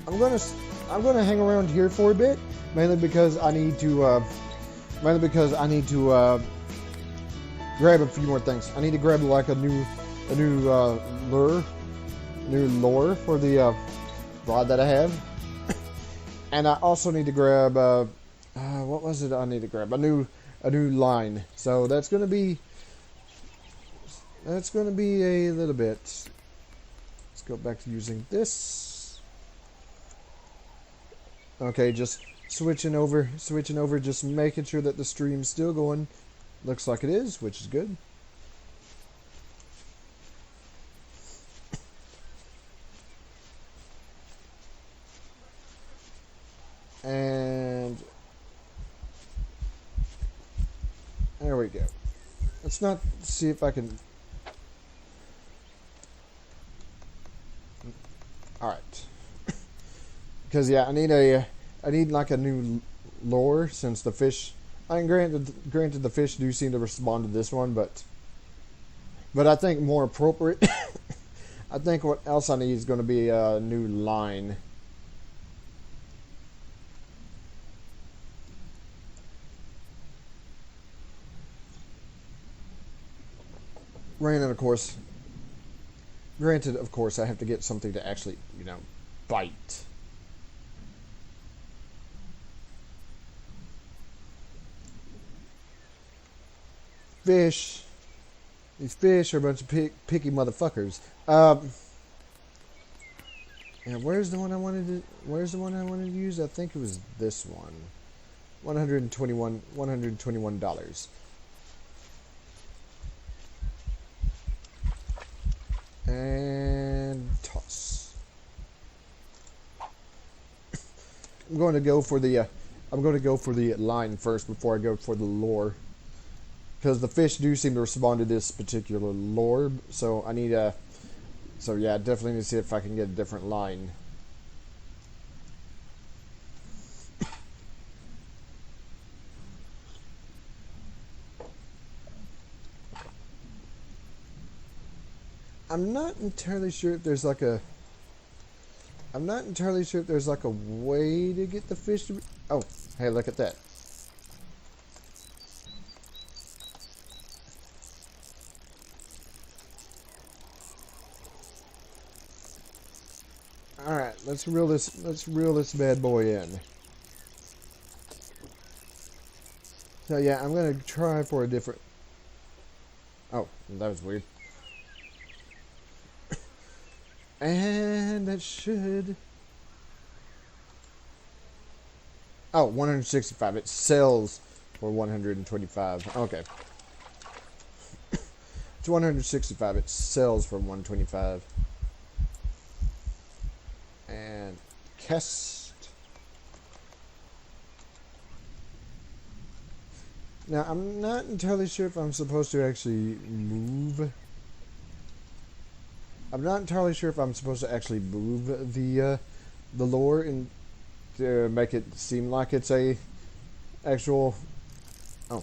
I'm gonna I'm gonna hang around here for a bit, mainly because I need to grab a few more things. I need to grab like a new lure for the rod that I have, and I also need to grab what was it? I need to grab a new line. So that's gonna be a little bit. Let's go back to using this. Okay, just switching over, just making sure that the stream's still going. Looks like it is, which is good. And there we go. Let's not see if I can. All right. Because yeah, I need like a new lure since the fish. I mean, granted, the fish do seem to respond to this one, but I think more appropriate. I think what else I need is going to be a new line. Granted, of course, I have to get something to actually, bite. Fish. These fish are a bunch of picky motherfuckers. And where's the one I wanted to use? I think it was this one. $121. And toss. I'm going to go for the line first before I go for the lure, because the fish do seem to respond to this particular lure. So I need a. So yeah, definitely need to see if I can get a different line. I'm not entirely sure if there's like a. I'm not entirely sure if there's like a way to get the fish to. Oh, hey, look at that. All right, let's reel this bad boy in. So yeah, I'm gonna try for a different. Oh, that was weird. And that should. Oh, 165. It sells for 125. Okay. It's 165. It sells for 125. And cast. Now, I'm not entirely sure if I'm supposed to actually move. I'm not entirely sure if I'm supposed to actually move the lure and to make it seem like it's a actual. Oh,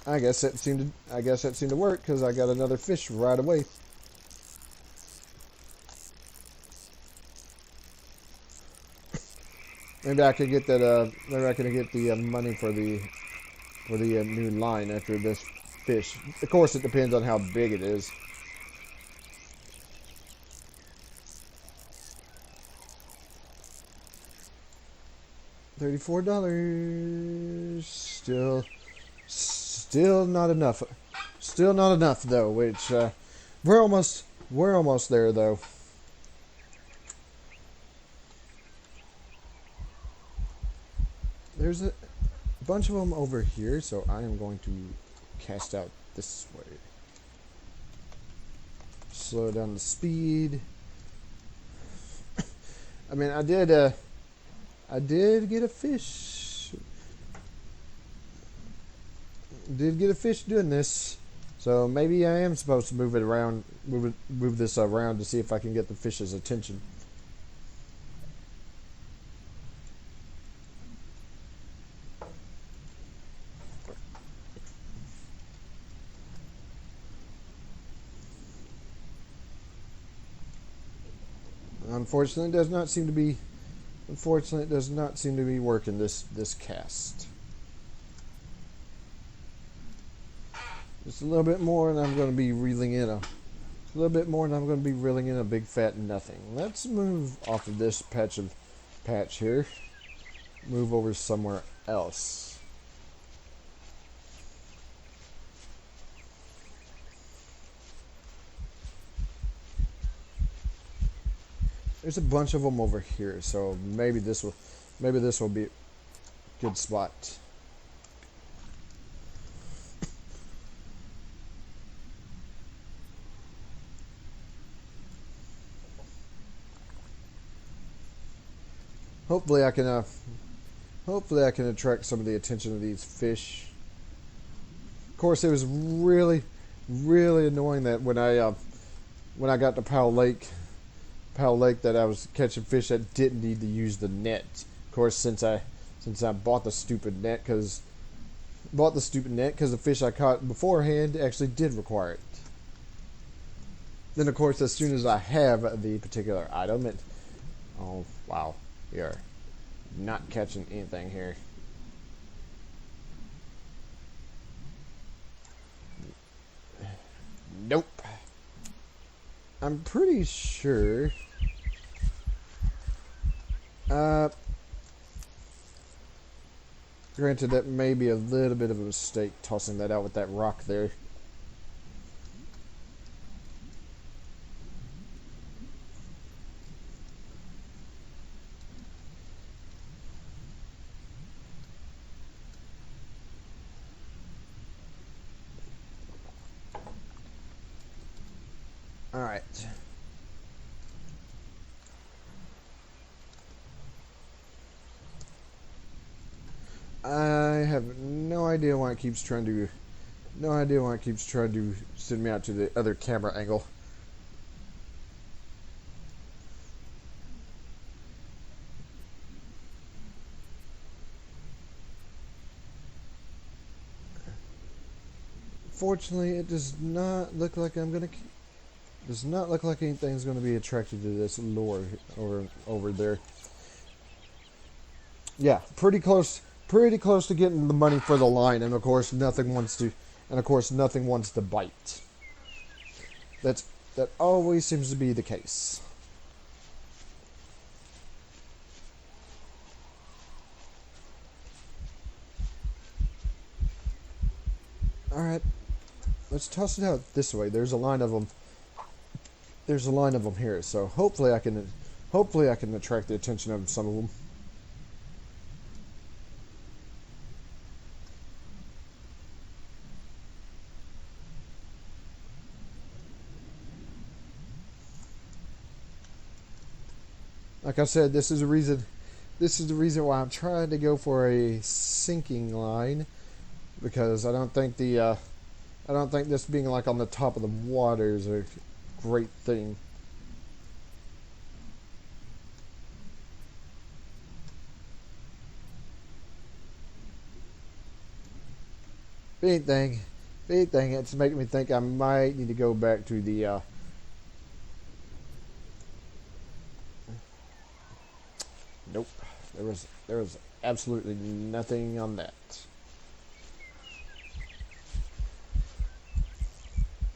I guess that seemed to work, because I got another fish right away. Maybe I could get that. Maybe I can get the money for the new line after this fish. Of course, it depends on how big it is. $34. Still not enough. Still not enough though. Which we're almost there though. There's a bunch of them over here, so I am going to cast out this way. Slow down the speed. I mean, I did get a fish. Did get a fish doing this, so maybe I am supposed to move it around, move this around to see if I can get the fish's attention. Unfortunately, it does not seem to be. Unfortunately, it does not seem to be working this cast. Just a little bit more, and I'm going to be reeling in a little bit more, and I'm going to be reeling in a big fat nothing. Let's move off of this patch here. Move over somewhere else. There's a bunch of them over here, so maybe this will be a good spot. Hopefully I can attract some of the attention of these fish. Of course, it was really annoying that when I got to Powell Lake, that I was catching fish that didn't need to use the net. Of course, since I bought the stupid net because the fish I caught beforehand actually did require it. Then of course, as soon as I have the particular item, oh wow, we are not catching anything here. Nope. I'm pretty sure. Granted, that may be a little bit of a mistake tossing that out with that rock there. All right. I have no idea why it keeps trying to send me out to the other camera angle. Fortunately, it does not look like anything's gonna be attracted to this lure over there. Yeah, pretty close to getting the money for the line, and of course nothing wants to bite. That always seems to be the case. All right, let's toss it out this way. There's a line of them. Here, so hopefully I can attract the attention of some of them. Like I said, this is the reason why I'm trying to go for a sinking line, because I don't think this being like on the top of the water is a great thing. Big thing, it's making me think I might need to go back to the nope. There was absolutely nothing on that.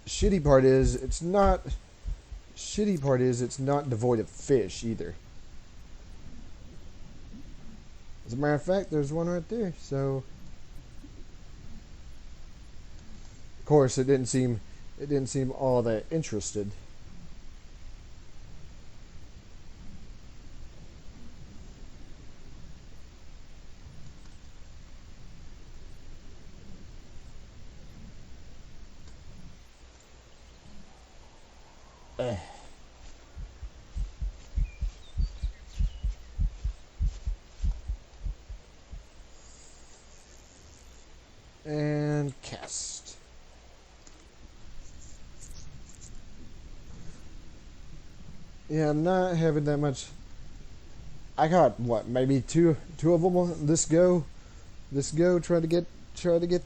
Shitty part is it's not devoid of fish either. As a matter of fact, there's one right there. So of course it didn't seem all that interested. And cast. Yeah, I'm not having that much. I got what, maybe two of them on this go. Try to get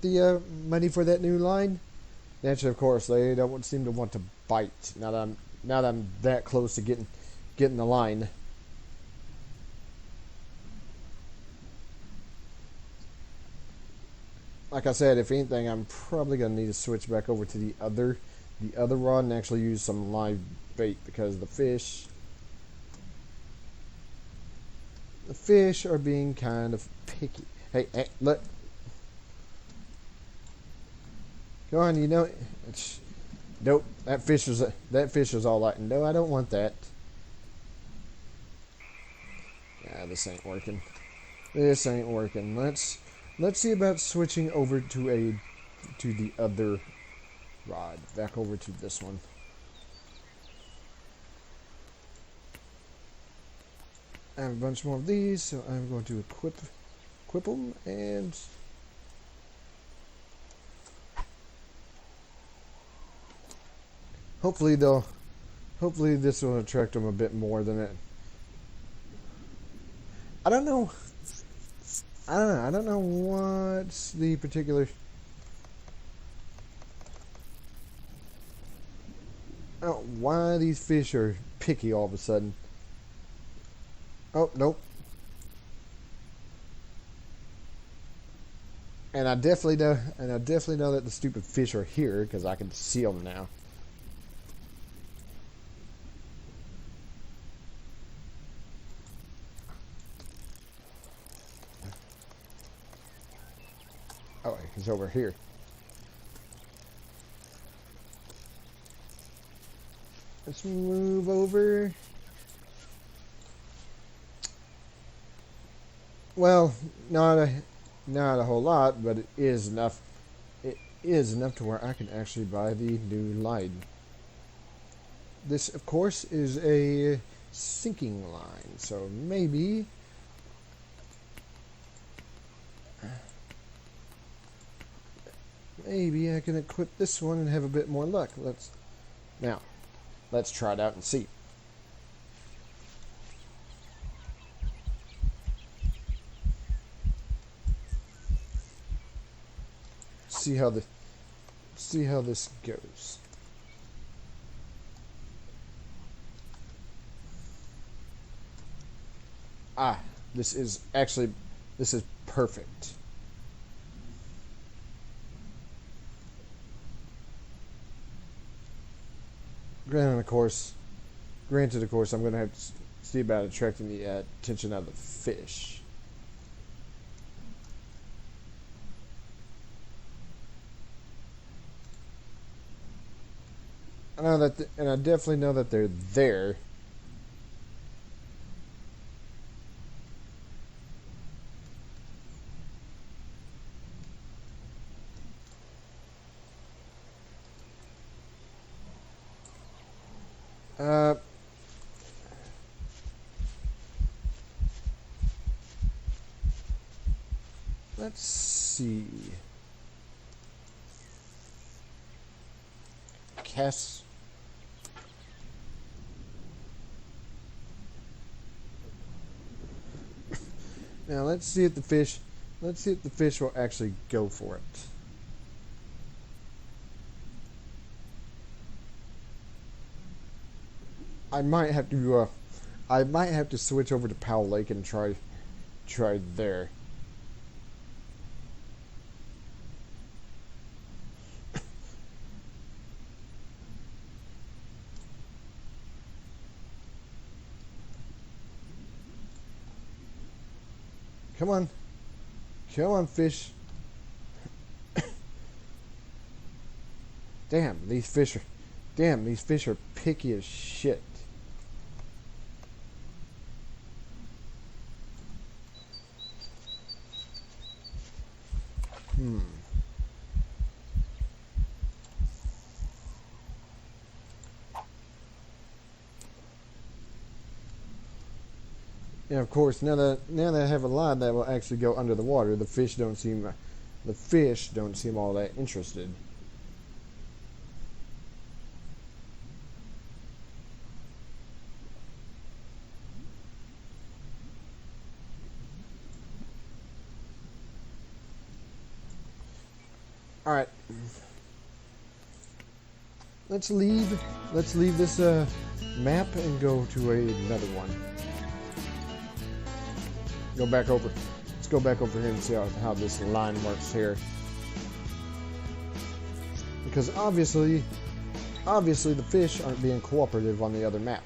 the money for that new line. Naturally, of course, they don't seem to want to bite. Now that I'm that close to getting get in the line. Like I said, if anything, I'm probably gonna need to switch back over to the other rod and actually use some live bait, because the fish are being kind of picky. Hey, look. Go on, you know. Nope, that fish was all like, no, I don't want that. Yeah, this ain't working. This ain't working. Let's see about switching over to the other rod. Back over to this one. I have a bunch more of these, so I'm going to equip them, and hopefully this will attract them a bit more than it. I don't know what's the particular. I don't know why these fish are picky all of a sudden. Oh, nope. And I definitely know that the stupid fish are here, because I can see them now. Oh, he's over here. Let's move over. Well, not a whole lot, but it is enough. It is enough to where I can actually buy the new line. This, of course, is a sinking line, so maybe I can equip this one and have a bit more luck. Let's try it out and see. See how this goes. This is perfect. Granted, of course, I'm going to have to see about attracting the attention of the fish. I know that, and I definitely know that they're there. Let's see. Cast. Now let's see if the fish will actually go for it. I might have to switch over to Powell Lake and try there. Come on, fish. Damn, these fish are picky as shit. And of course, now that I have a line that will actually go under the water, the fish don't seem all that interested. All right. Let's leave this map and go to another one. Go back over. Let's go back over here and see how this line works here. Because obviously the fish aren't being cooperative on the other map.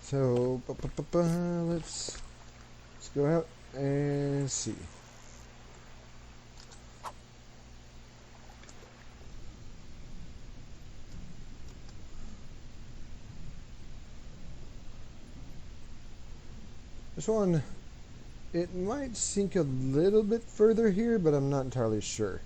So let's go out and see. This one, it might sink a little bit further here, but I'm not entirely sure.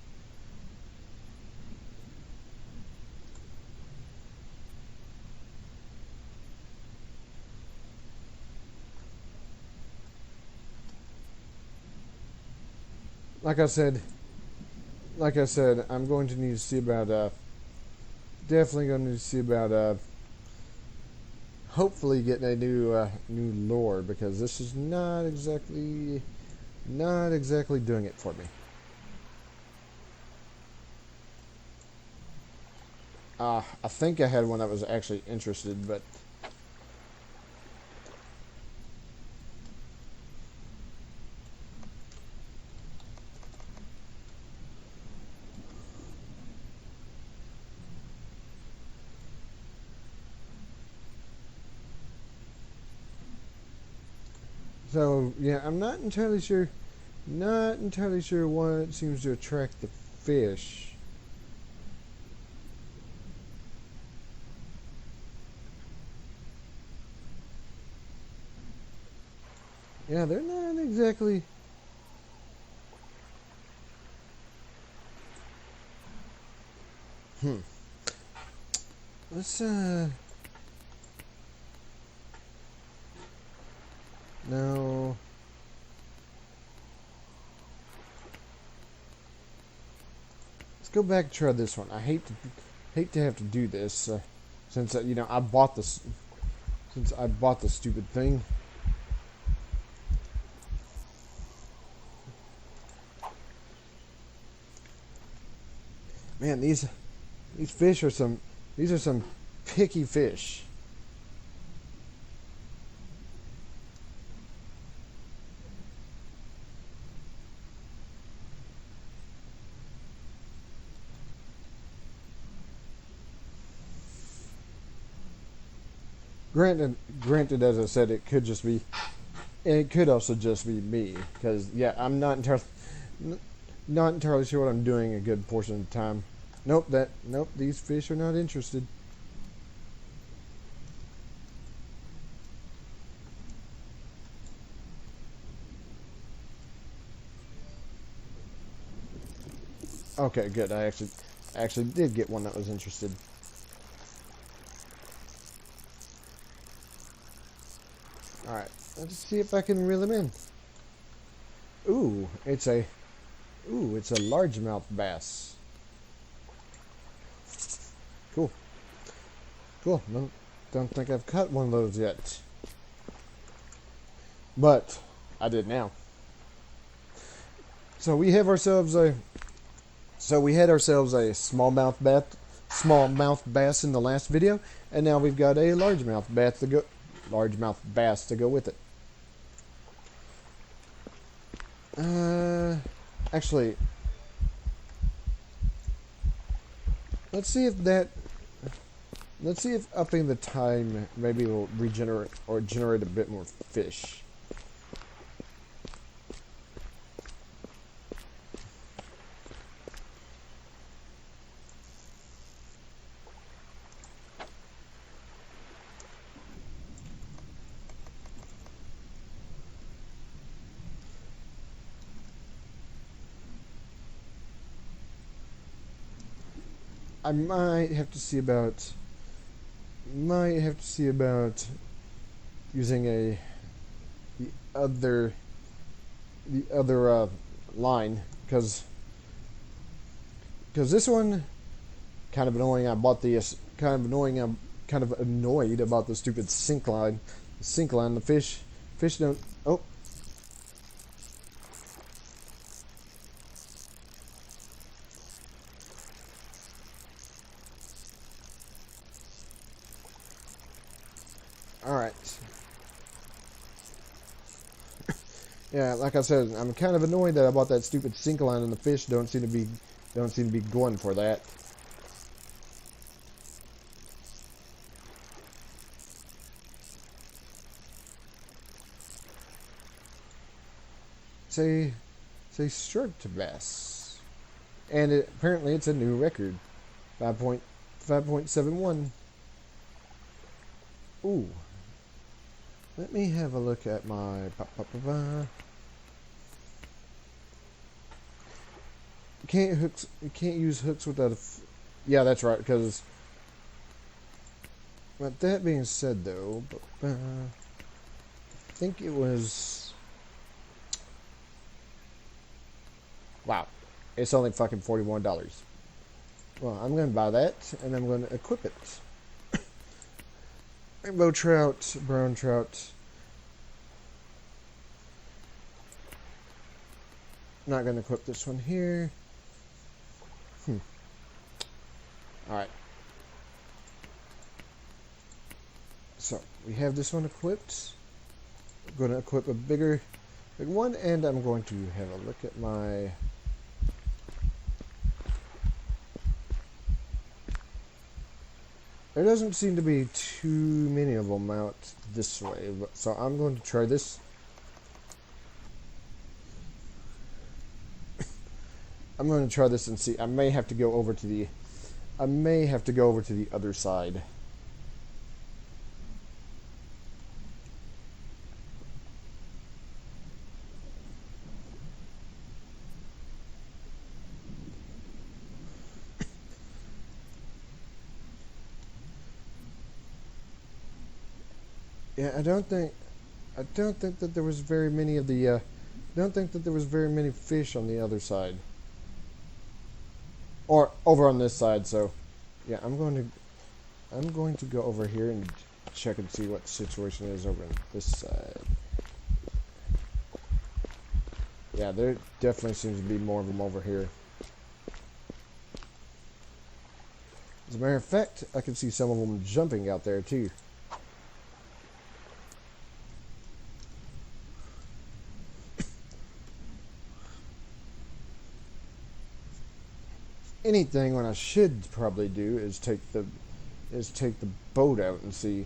Like I said, I'm going to need to see about, definitely going to need to see about, hopefully getting a new lure, because this is not exactly doing it for me. I think I had one that was actually interested, but so yeah, I'm not entirely sure. Not entirely sure what seems to attract the fish. Yeah, they're not exactly. Let's no. Let's go back and try this one. I hate to have to do this, since you know I bought this. Since I bought the stupid thing. Man, these fish are some. These are some picky fish. Granted, as I said, it could just be. It could also just be me, because yeah, I'm not entirely sure what I'm doing a good portion of the time. Nope, these fish are not interested. Okay, good. I actually did get one that was interested. All right, let's see if I can reel him in. Ooh, it's a largemouth bass. Cool. No, don't think I've caught one of those yet, but I did now. So we had ourselves a smallmouth bass in the last video, and now we've got a largemouth bass to go with it. Actually, let's see if upping the time maybe will regenerate or generate a bit more fish. I might have to see about using the other line, because this one Kind of annoying. I bought the kind of annoying. I'm kind of annoyed about the stupid sink line. The sink line. The fish don't. Oh. All right. Yeah, like I said, I'm kind of annoyed that I bought that stupid sink line and the fish don't seem to be going for that. Say striped bass, and apparently it's a new record, 5.71. Ooh, let me have a look at my. You can't use hooks without a. Yeah, that's right. Because. But that being said, though, I think it was. Wow, it's only fucking $41. Well, I'm going to buy that, and I'm going to equip it. Rainbow trout, brown trout. Not going to equip this one here. Alright. So, we have this one equipped. I'm going to equip a big one, and I'm going to have a look at my... There doesn't seem to be too many of them out this way, so I'm going to try this. I'm going to try this and see. I may have to go over to the other side. Yeah, I don't think that there was very many of the. I don't think that there was very many fish on the other side, or over on this side. So, yeah, I'm going to go over here and check and see what the situation is over on this side. Yeah, there definitely seems to be more of them over here. As a matter of fact, I can see some of them jumping out there too. Anything, what I should probably do is take the boat out and see.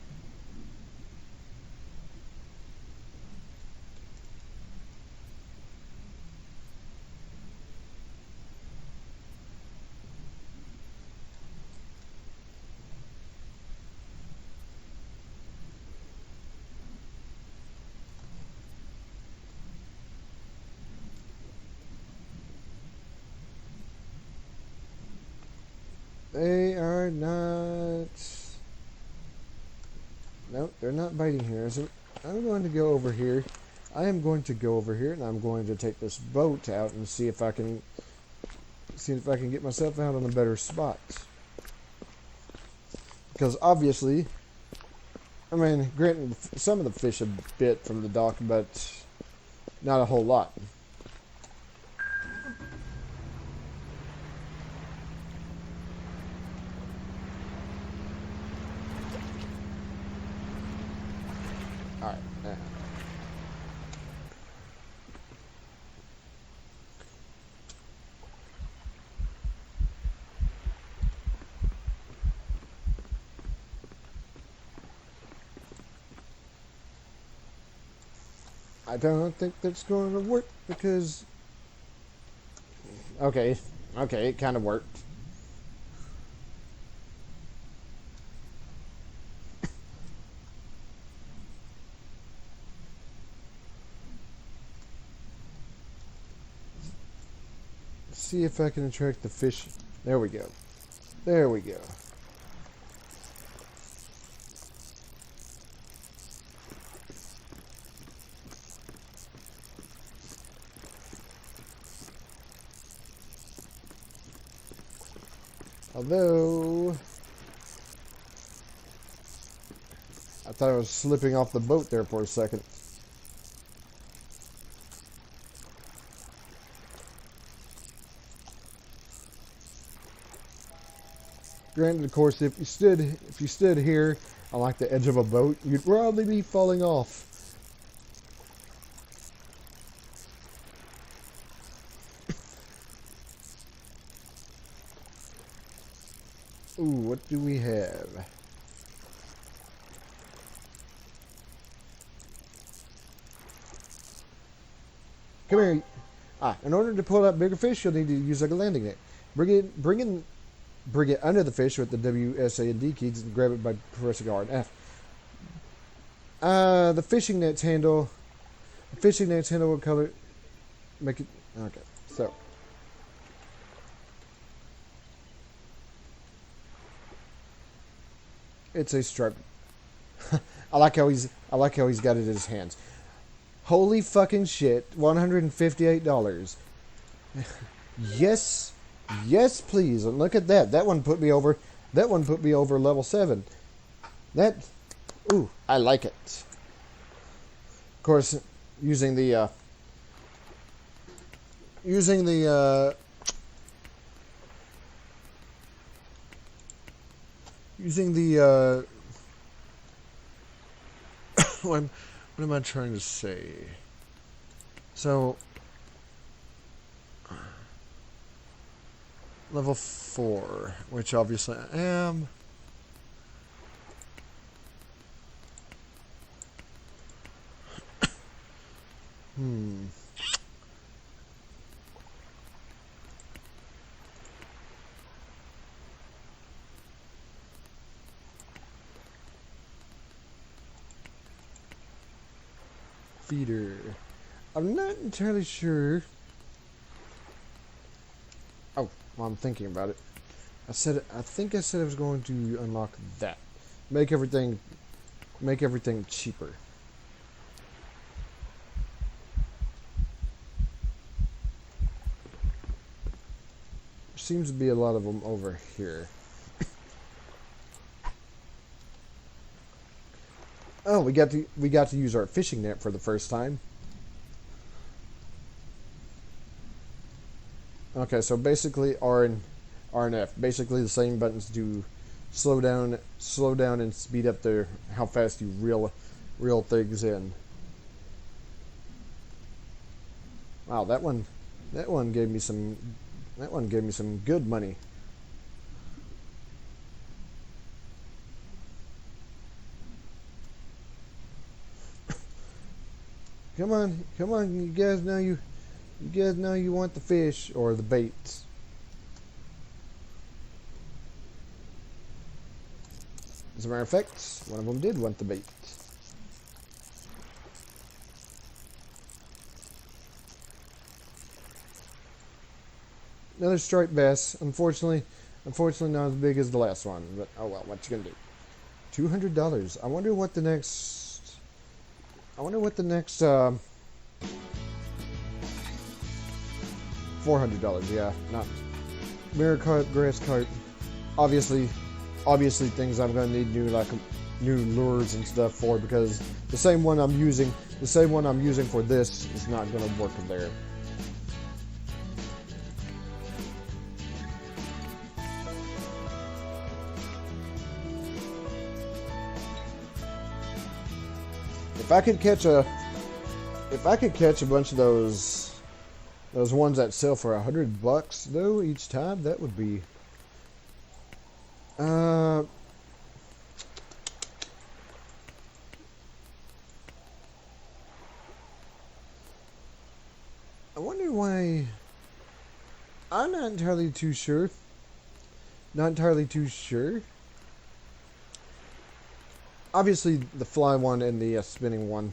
They are not. Nope, they're not biting here. So I'm going to go over here. I am going to go over here, and I'm going to take this boat out and see if I can get myself out on a better spot. Because obviously, I mean, granted, some of the fish have bit from the dock, but not a whole lot. Alright. I don't think that's going to work because... Okay, it kind of worked. See if I can attract the fish. There we go. There we go. Although, I thought I was slipping off the boat there for a second. Granted, of course, if you stood here on like the edge of a boat, you'd probably be falling off. Ooh, what do we have? Come here. In order to pull out bigger fish, you'll need to use like a landing net. Bring it under the fish with the W, S, A, and D keys and grab it by pressing R and F. The fishing net's handle will color, make it, okay, so. It's a stripe. I like how he's got it in his hands. Holy fucking shit, $158. Yes, yes, please. And look at that. That one put me over level 7. Ooh, I like it. Of course, using the what am I trying to say? So, level 4, which obviously I am. Feeder. I'm not entirely sure. Oh, well, I'm thinking about it. I think I said I was going to unlock that. Make everything cheaper. There seems to be a lot of them over here. Oh, we got to use our fishing net for the first time. Okay, so basically R and F, basically the same buttons do slow down and speed up how fast you reel things in. Wow, that one gave me some good money. Come on, you guys know you want the fish or the bait. As a matter of fact, one of them did want the bait. Another striped bass. Unfortunately not as big as the last one, but oh well, what you gonna do? $200. I wonder what the next $400, yeah, not mirror carp, grass carp. Obviously things I'm gonna need new lures and stuff for, because the same one I'm using for this is not gonna work there. If I could catch a bunch of those ones that sell for $100 though each time, that would be. I wonder why. I'm not entirely too sure. Obviously, the fly one and the spinning one.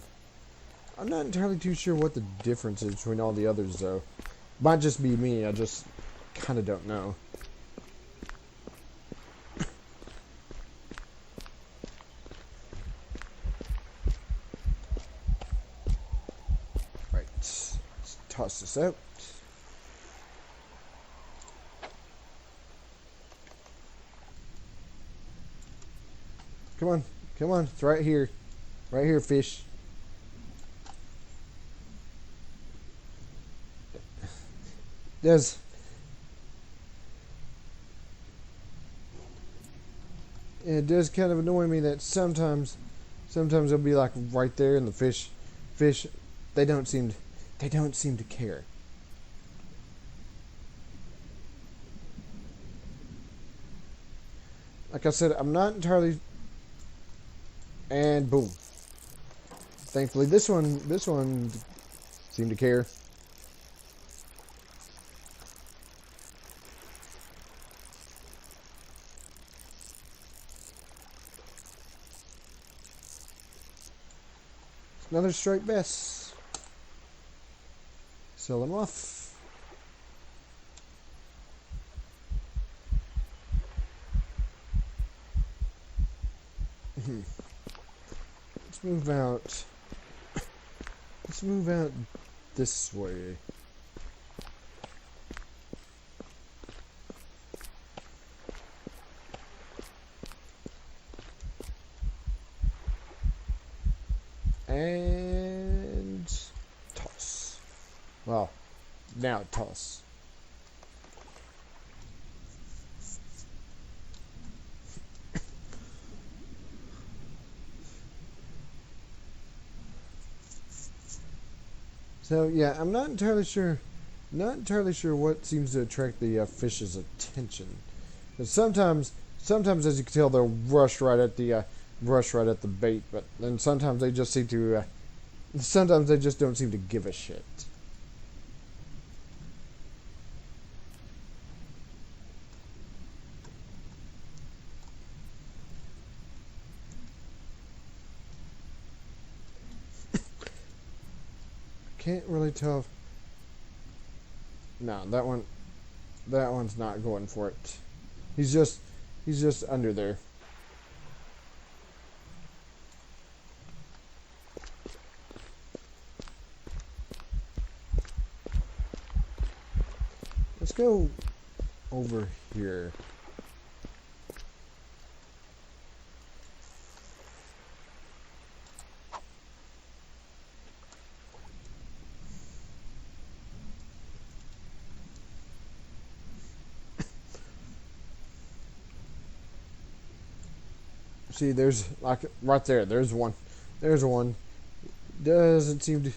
I'm not entirely too sure what the difference is between all the others, though. Might just be me. I just kind of don't know. Right. Let's toss this out. Come on. Come on. It's right here. Right here, fish. Does it does kind of annoy me that sometimes it'll be like right there, and the fish they don't seem to care. Like I said, I'm not entirely. And boom. Thankfully, this one seemed to care. Another striped bass. Sell them off. Let's move out. Let's move out this way. And toss. Well, now toss. So yeah, I'm not entirely sure. Not entirely sure what seems to attract the fish's attention. Because sometimes, as you can tell, they'll rush right at the bait. But then sometimes they just seem to. Sometimes they just don't seem to give a shit. Can't really tell. No, that one's not going for it. He's just under there. Let's go over here. See, there's like right there. There's one. There's one. Doesn't seem to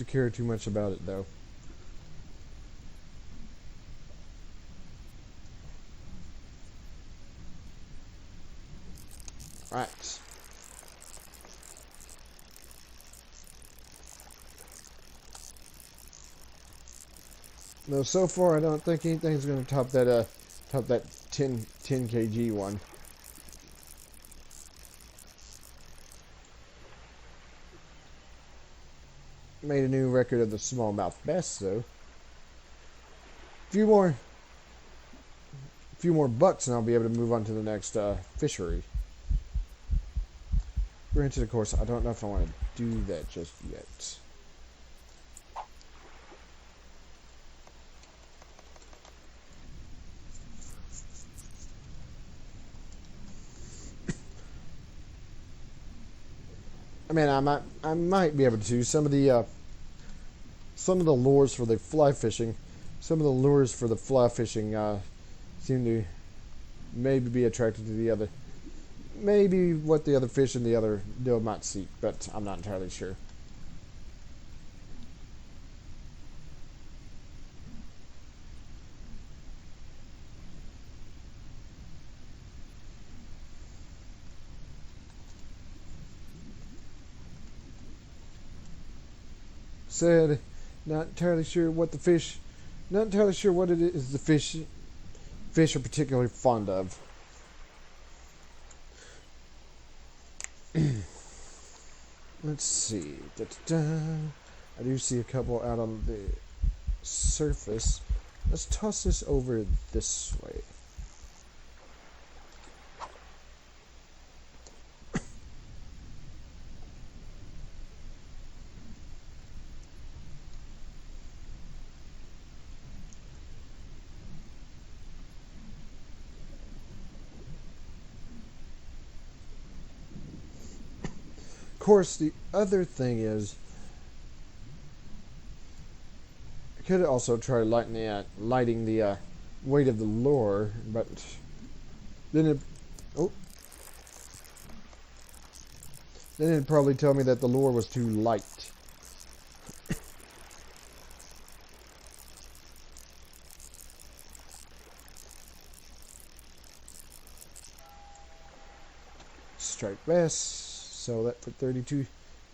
care too much about it though. Right. No, so far I don't think anything's gonna top that 10 kg one. Made a new record of the smallmouth bass though. Few more bucks and I'll be able to move on to the next fishery. Granted, of course, I don't know if I want to do that just yet. I mean, I might be able to. Some of the lures for the fly fishing, seem to maybe be attracted to the other, maybe what the other fish in the other deal might seek, but I'm not entirely sure. Said, not entirely sure what the fish, not entirely sure what it is the fish are particularly fond of. Let's see. Da-da-da. I do see a couple out on the surface. Let's toss this over this way. course, the other thing is, I could also try lighting the weight of the lure, but then it'd probably tell me that the lure was too light. Striped bass, sell that for $32.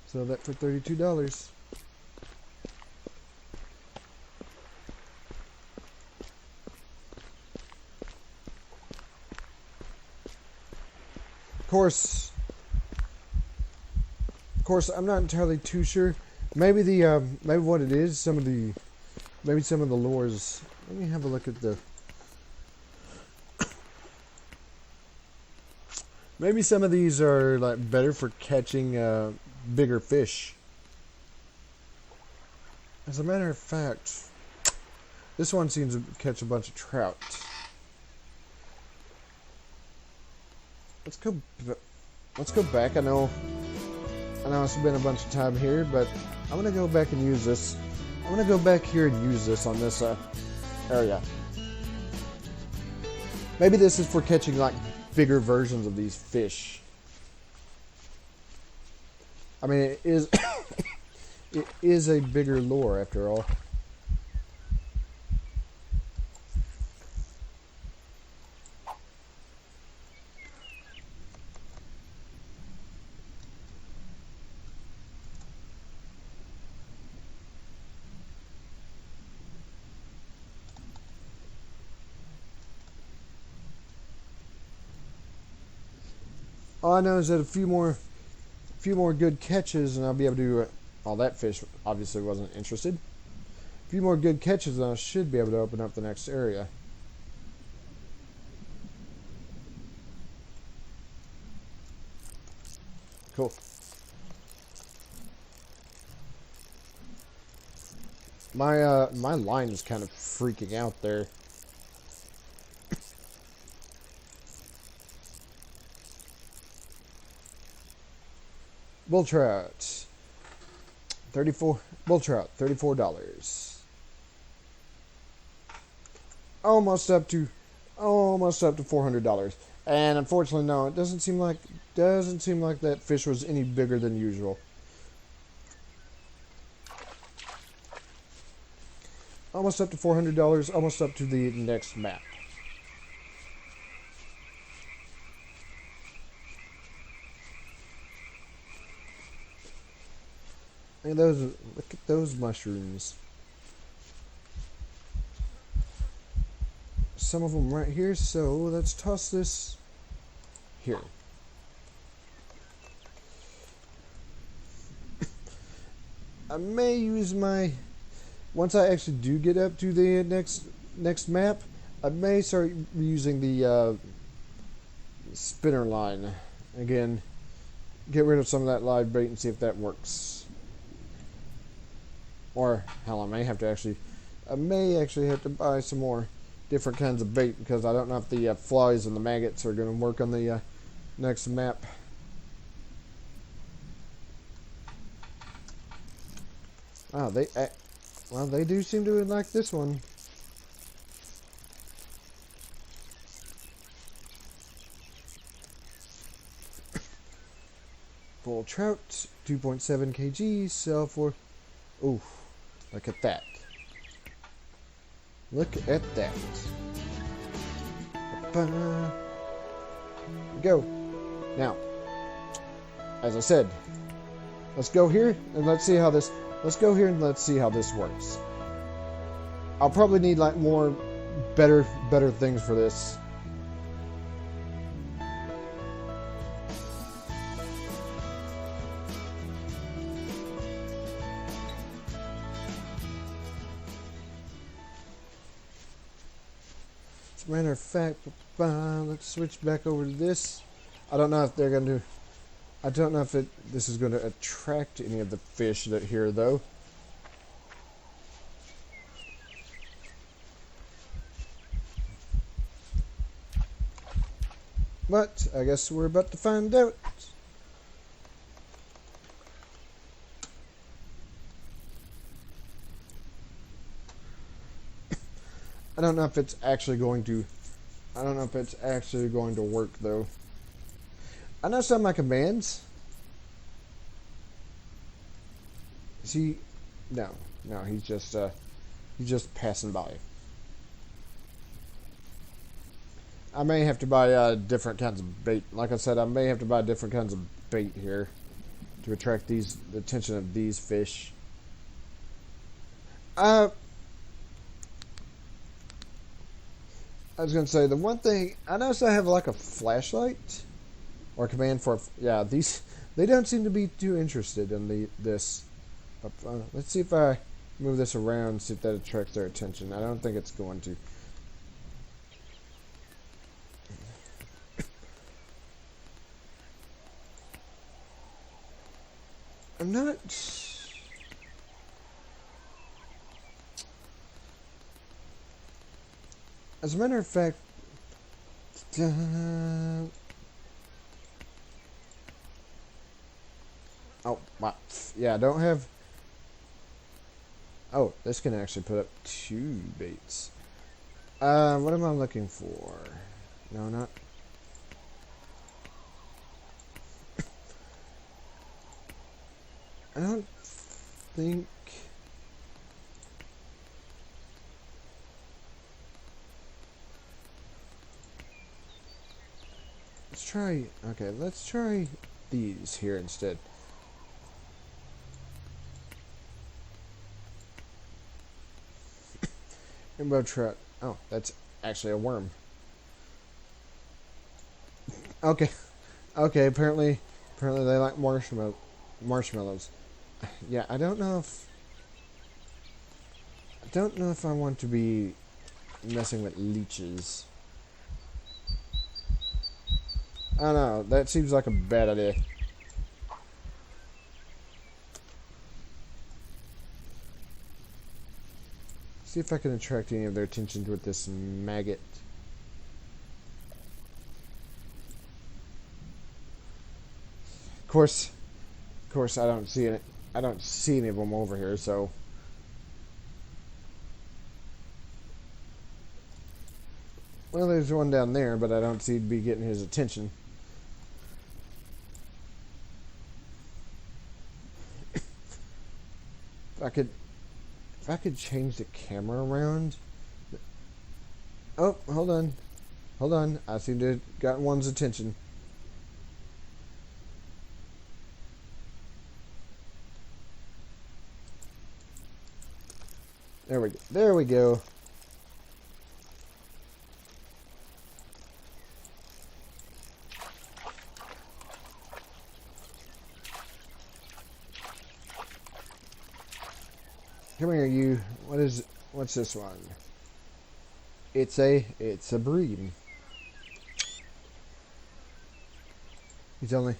Sell that for $32. Of course, I'm not entirely too sure. Maybe maybe what it is, maybe some of the lures. Let me have a look at the. Maybe some of these are like better for catching bigger fish. As a matter of fact, this one seems to catch a bunch of trout. Let's go back. I know I spent a bunch of time here, but I'm gonna go back and use this. I'm gonna go back here and use this on this area. Maybe this is for catching like bigger versions of these fish. I mean, it is it is a bigger lure after all. All I know is that a few more good catches, and I'll be able to. All that fish obviously wasn't interested. A few more good catches, and I should be able to open up the next area. Cool. My line is kind of freaking out there. Bull trout, $34. Almost up to $400. And unfortunately, no, it doesn't seem like that fish was any bigger than usual. Almost up to $400. Almost up to the next map. And look at those mushrooms. Some of them right here, so let's toss this here. I may use once I actually do get up to the next map, I may start using the spinner line. Again, get rid of some of that live bait and see if that works. Or, hell, I may actually have to buy some more different kinds of bait because I don't know if the flies and the maggots are going to work on the next map. Oh, they do seem to like this one. Full trout, 2.7 kg, sell for. Ooh. Look at that. Look at that. Go. Now, as I said, let's go here and let's see how this works. I'll probably need like more better things for this. As a matter of fact, let's switch back over to this. I don't know if this is going to attract any of the fish that here though. But I guess we're about to find out. I don't know if it's actually going to. I don't know if it's actually going to work though. I know some of my commands. Is he? No, no. He's just passing by. I may have to buy different kinds of bait. Like I said, I may have to buy different kinds of bait here to attract the attention of these fish. I was gonna say the one thing I noticed I have like a flashlight or command for these they don't seem to be too interested in this. Let's see if I move this around, see if that attracts their attention. I don't think it's going to. I'm not. As a matter of fact, oh, wow. Yeah, I don't have. Oh, this can actually put up 2 baits. What am I looking for? No, not. I don't think. Let's try. Okay, let's try these here instead. Rainbow trout. Oh, that's actually a worm. Okay, okay. Apparently they like marshmallows. Yeah, I don't know if I want to be messing with leeches. I don't know. That seems like a bad idea. See if I can attract any of their attention with this maggot. Of course, I don't see it. I don't see any of them over here, so. Well, there's one down there, but I don't see it be getting his attention. If I could change the camera around. Oh, hold on. I seem to have gotten one's attention. There we go. Come here, you. What's this one? It's a bream. He's only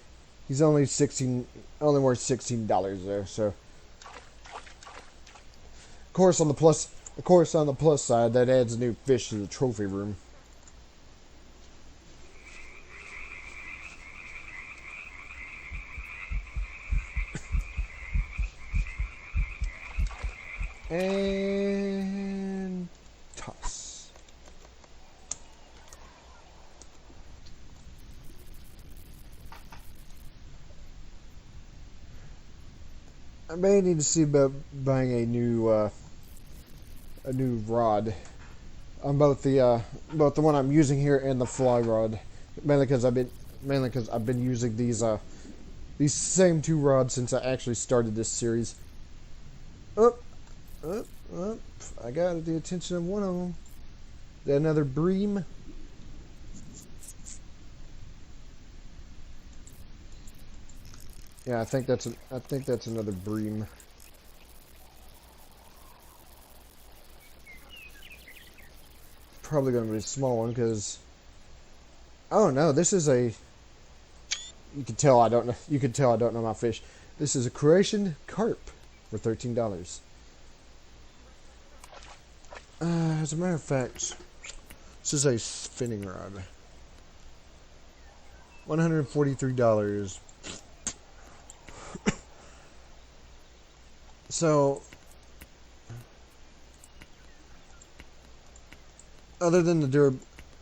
worth $16 there, so. Of course on the plus side, that adds a new fish to the trophy room. And toss. I may need to see about buying a new rod on both the one I'm using here and the fly rod, mainly because I've been using these same 2 rods since I actually started this series. Up. I got the attention of one of them. Is that another bream? Yeah, I think that's another bream. Probably going to be a small one because. Oh no, this is a. You can tell I don't know my fish. This is a Croatian carp for $13. As a matter of fact, this is a spinning rod. $143. So Other than the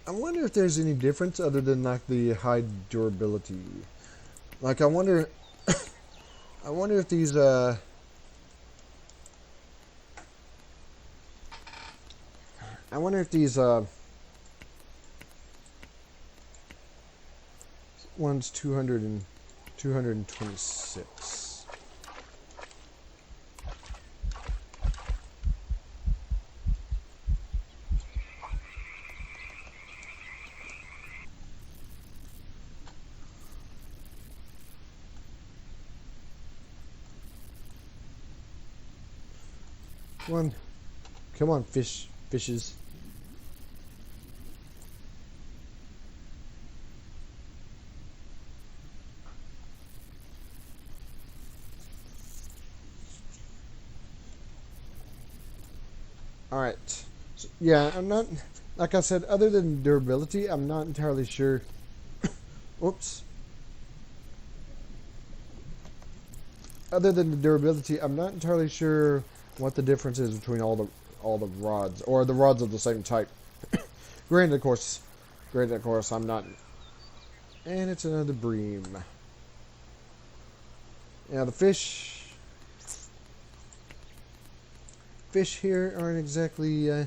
I wonder if there's any difference other than like the high durability. Like I wonder, I wonder if these I wonder if these one's 200 and 226. Come on, fishes. All right. So, yeah, I'm not. Like I said, other than durability, I'm not entirely sure. Oops. Other than the durability, I'm not entirely sure what the difference is between all the rods, or the rods of the same type. Granted, of course, I'm not. And it's another bream. Yeah, the fish here aren't exactly.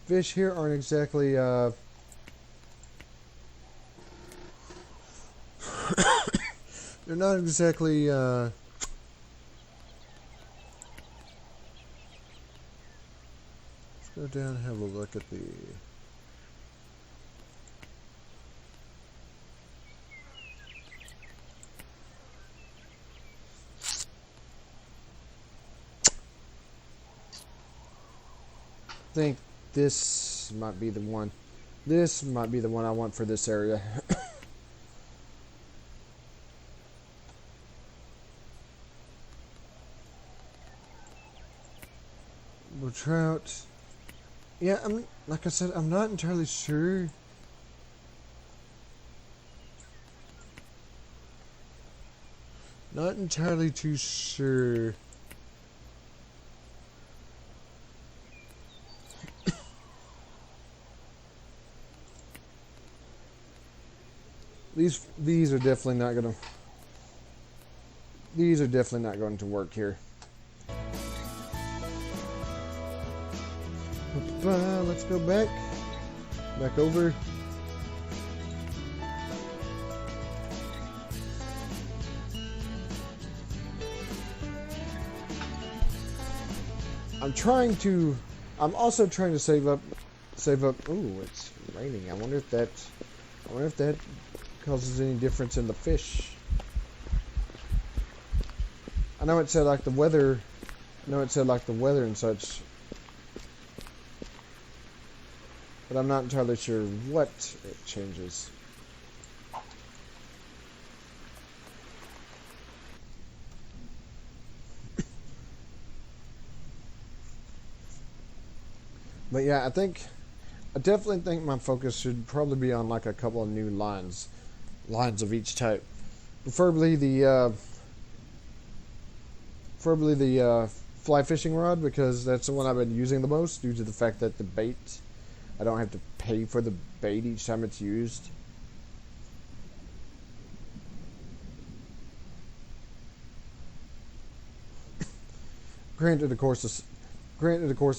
Fish here aren't exactly. They're not exactly. Let's go down and have a look at the. I think this might be the one. This might be the one I want for this area. Blue trout. Yeah, like I said, I'm not entirely sure. Not entirely too sure. These are definitely not gonna. These are definitely not going to work here. Let's go back over. I'm also trying to save up. Ooh, it's raining. I wonder if that causes any difference in the fish. I know it said like the weather. And such. But I'm not entirely sure what it changes. But yeah, I definitely think my focus should probably be on like a couple of new lines of each type. Preferably the fly fishing rod, because that's the one I've been using the most due to the fact that the bait, I don't have to pay for the bait each time it's used. Granted, of course,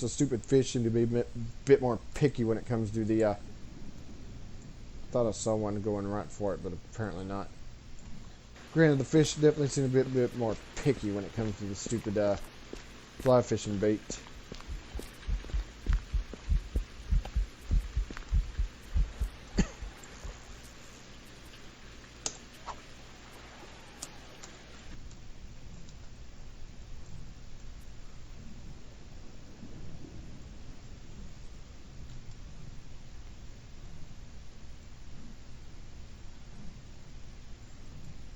the stupid fish seem to be a bit more picky when it comes to the. Thought I saw one going right for it, but apparently not. Granted, the fish definitely seem a bit more picky when it comes to the stupid fly fishing bait.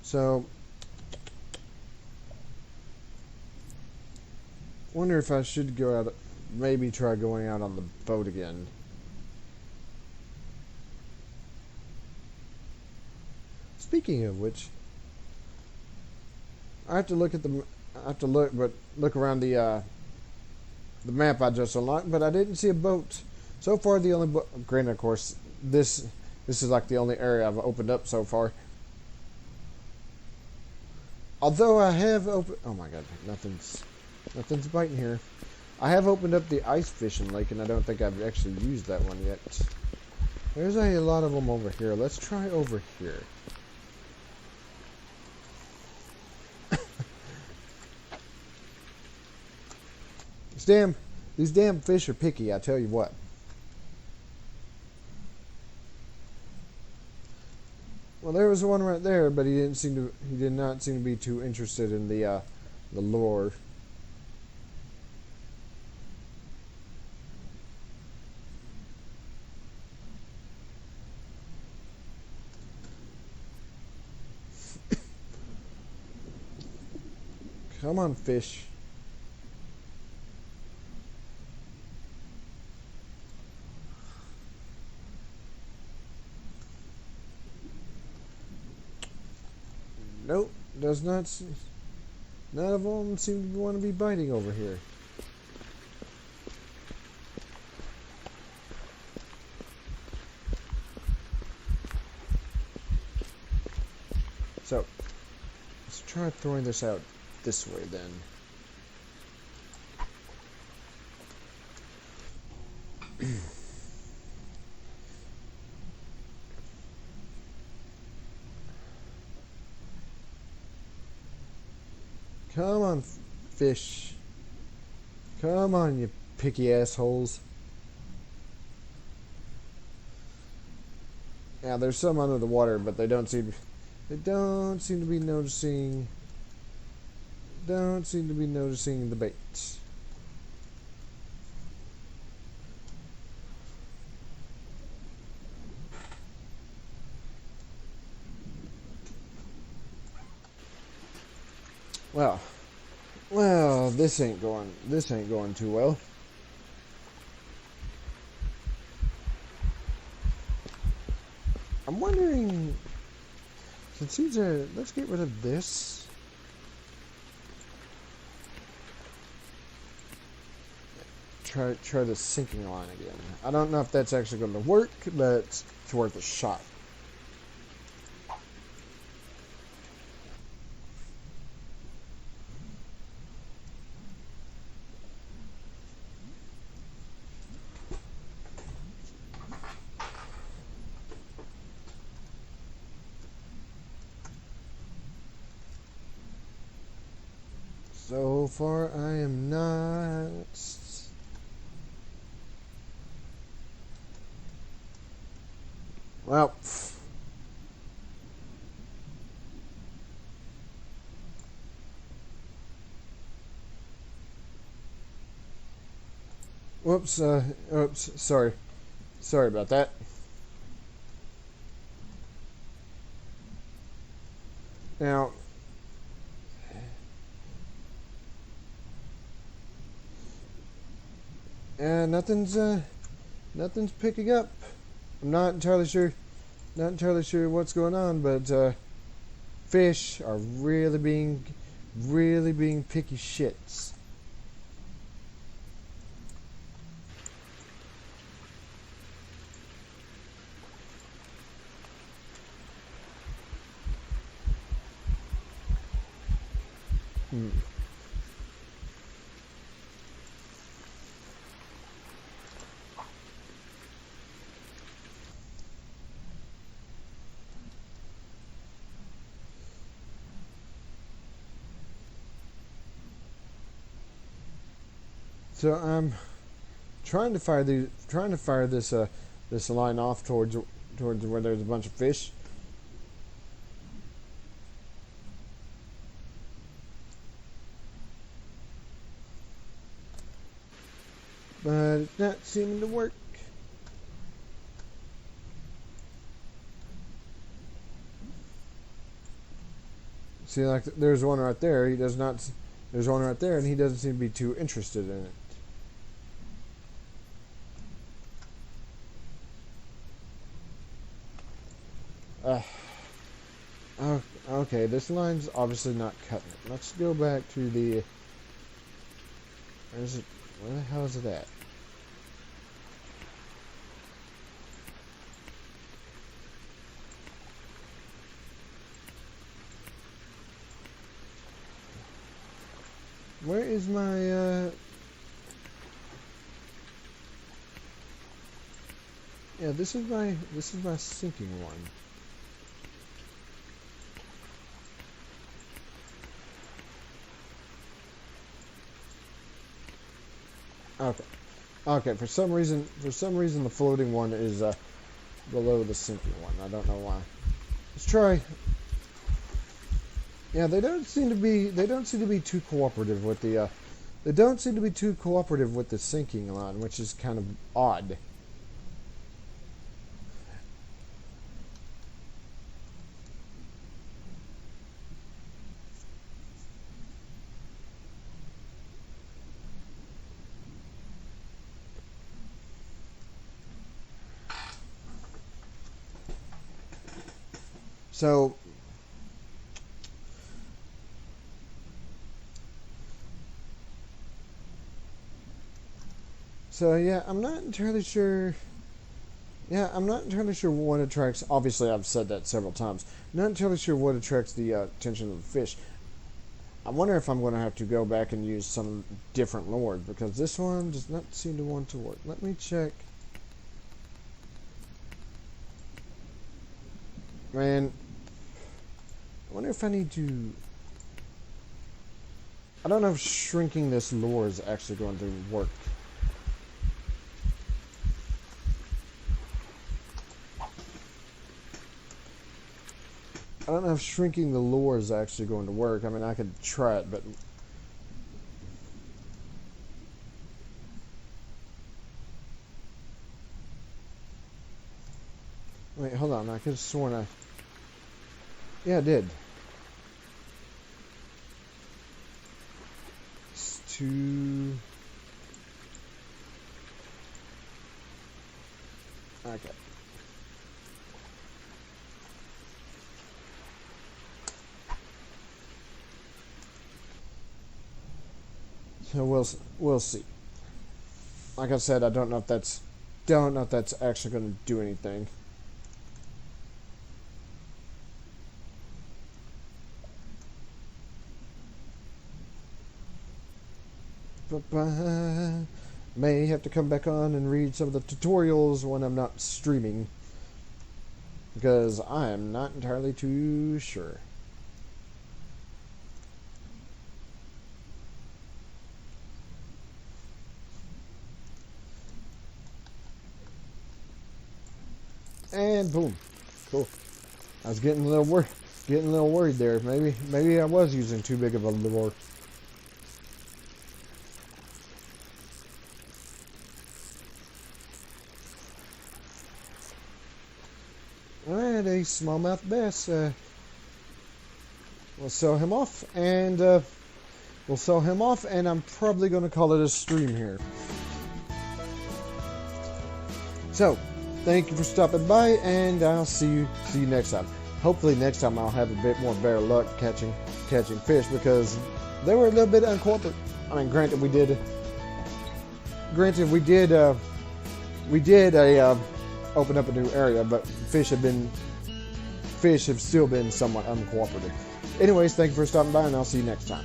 So, wonder if I should go out, maybe try going out on the boat again. Speaking of which, I have to look around the the map I just unlocked, but I didn't see a boat. So far, the only boat. Granted, of course, this is like the only area I've opened up so far. Although I have opened. Oh my god, nothing's biting here. I have opened up the ice fishing lake, and I don't think I've actually used that one yet. There's a lot of them over here. Let's try over here. These damn fish are picky, I tell you what. Well, there was one right there, but he did not seem to be too interested in the lure. Come on, fish. Nope, does not. None of them seem to want to be biting over here. So, let's try throwing this out this way then. Come on, fish. Come on, you picky assholes. Yeah, there's some under the water, but they don't seem to be noticing. Don't seem to be noticing the bait. Well, this ain't going too well. I'm wondering, since these are, let's get rid of this. Try the sinking line again. I don't know if that's actually going to work, but it's worth a shot. So far, I am not. Well. Whoops, oops, sorry. Sorry about that. Now, nothing's picking up. I'm not entirely sure what's going on, but fish are really being picky shits. So I'm trying to fire this line off towards where there's a bunch of fish. But it's not seeming to work. See, like there's one right there. There's one right there, and he doesn't seem to be too interested in it. Okay, this line's obviously not cutting it. Let's go back to the. Where the hell is it at? Where is my, yeah, this is my sinking one. Okay. Okay, for some reason the floating one is, below the sinking one. I don't know why. Let's try. Yeah, they don't seem to be too cooperative with the, they don't seem to be too cooperative with the sinking line, which is kind of odd. So, yeah, I'm not entirely sure. Yeah, I'm not entirely sure what attracts. Obviously, I've said that several times. Not entirely sure what attracts the attention of the fish. I wonder if I'm going to have to go back and use some different lures because this one does not seem to want to work. Let me check. Man, I wonder if I need to. I don't know if shrinking this lure is actually going to work. I don't know if shrinking the lure is actually going to work. I mean, I could try it, but... Wait, hold on. I could have sworn I... Yeah, I did. It's too... Okay. So we'll see. Like I said, I don't know if that's actually going to do anything. But may have to come back on and read some of the tutorials when I'm not streaming, because I am not entirely too sure. And boom, cool. I was getting a little worried there. Maybe I was using too big of a lure. Alright, a smallmouth bass. We'll sell him off, and I'm probably going to call it a stream here. So, thank you for stopping by, and I'll see you next time. Hopefully next time I'll have a bit more better luck catching fish, because they were a little bit uncooperative. I mean, granted we did open up a new area, but fish have still been somewhat uncooperative. Anyways, thank you for stopping by, and I'll see you next time.